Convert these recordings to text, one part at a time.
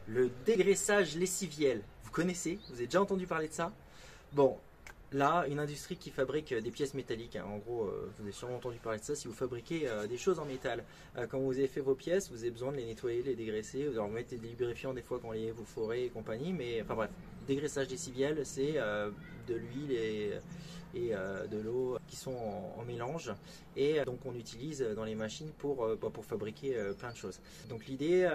le dégraissage lessiviel. Vous connaissez? Vous avez déjà entendu parler de ça? Bon, là, une industrie qui fabrique des pièces métalliques, hein. En gros, vous avez sûrement entendu parler de ça si vous fabriquez des choses en métal. Quand vous avez fait vos pièces, vous avez besoin de les nettoyer, les dégraisser, vous leur mettez des lubrifiants des fois quand vous forez et compagnie, mais enfin bref, dégraissage lessiviel, c'est de l'huile et de l'eau qui sont en mélange, et donc on utilise dans les machines pour fabriquer plein de choses. Donc l'idée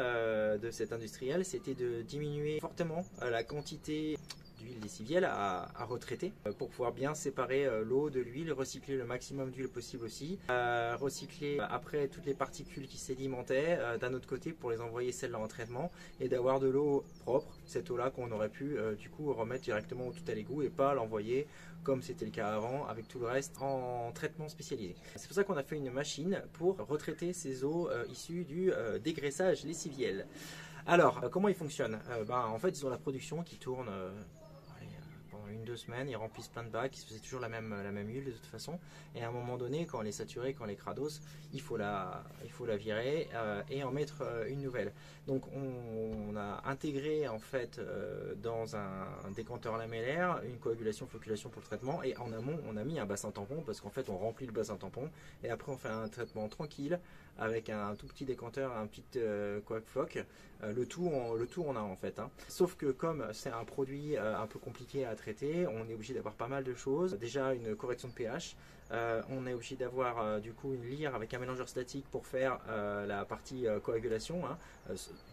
de cet industriel, c'était de diminuer fortement la quantité d'huile lessivielle à retraiter pour pouvoir bien séparer l'eau de l'huile, recycler le maximum d'huile possible aussi, recycler après toutes les particules qui sédimentaient d'un autre côté pour les envoyer celles-là en traitement, et d'avoir de l'eau propre, cette eau là qu'on aurait pu du coup remettre directement au tout à l'égout et pas l'envoyer comme c'était le cas avant avec tout le reste en traitement spécialisé. C'est pour ça qu'on a fait une machine pour retraiter ces eaux issues du dégraissage lessiviel. Alors, comment ils fonctionnent? En fait, ils ont la production qui tourne pendant 1-2 semaines, ils remplissent plein de bacs, c'est toujours la même huile de toute façon, et à un moment donné, quand elle est saturée, quand elle est crados, il faut la virer et en mettre une nouvelle. Donc on a intégré en fait dans un décanteur lamellaire une coagulation, floculation pour le traitement, et en amont on a mis un bassin tampon, parce qu'en fait on remplit le bassin tampon, et après on fait un traitement tranquille avec un tout petit décanteur, un petit coag floc, le tout on a en fait, hein. Sauf que comme c'est un produit un peu compliqué à traiter, on est obligé d'avoir pas mal de choses. Déjà une correction de pH, on est obligé d'avoir du coup une lyre avec un mélangeur statique pour faire la partie coagulation, hein.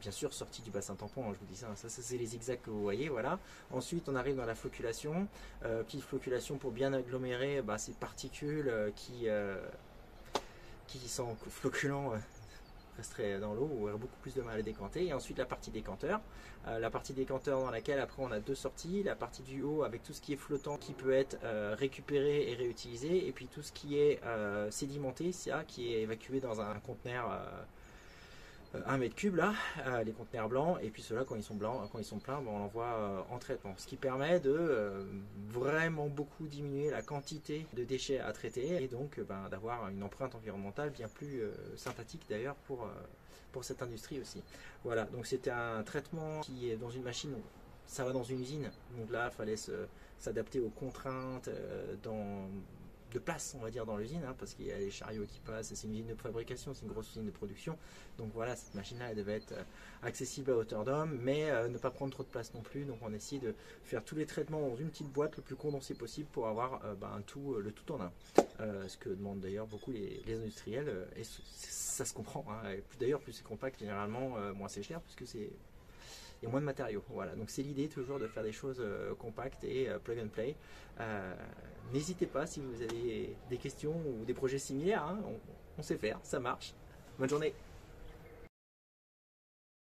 Bien sûr sortie du bassin tampon, hein, je vous dis ça, ça c'est les zigzags que vous voyez, voilà. Ensuite on arrive dans la floculation, petite floculation pour bien agglomérer ces particules qui sont floculants resterait dans l'eau ou aurait beaucoup plus de mal à décanter. Et ensuite la partie décanteur, dans laquelle après on a deux sorties, la partie du haut avec tout ce qui est flottant qui peut être récupéré et réutilisé, et puis tout ce qui est sédimenté, ça, qui est évacué dans un conteneur 1 mètre cube là, les conteneurs blancs, et puis ceux-là quand ils sont blancs, quand ils sont pleins, on l'envoie en traitement, ce qui permet de vraiment beaucoup diminuer la quantité de déchets à traiter, et donc d'avoir une empreinte environnementale bien plus sympathique d'ailleurs pour cette industrie aussi. Voilà, donc c'était un traitement qui est dans une machine, ça va dans une usine, donc là il fallait s'adapter aux contraintes de place, on va dire, dans l'usine, hein, parce qu'il y a les chariots qui passent, c'est une usine de fabrication, c'est une grosse usine de production, donc voilà, cette machine-là, elle devait être accessible à hauteur d'homme, mais ne pas prendre trop de place non plus, donc on essaie de faire tous les traitements dans une petite boîte le plus condensé possible pour avoir le tout en un, ce que demandent d'ailleurs beaucoup les industriels, et ça se comprend, hein. D'ailleurs, plus c'est compact, généralement, moins c'est cher, puisque il y a moins de matériaux. Voilà, donc c'est l'idée toujours de faire des choses compactes et plug and play. N'hésitez pas si vous avez des questions ou des projets similaires, hein, on sait faire, ça marche. Bonne journée.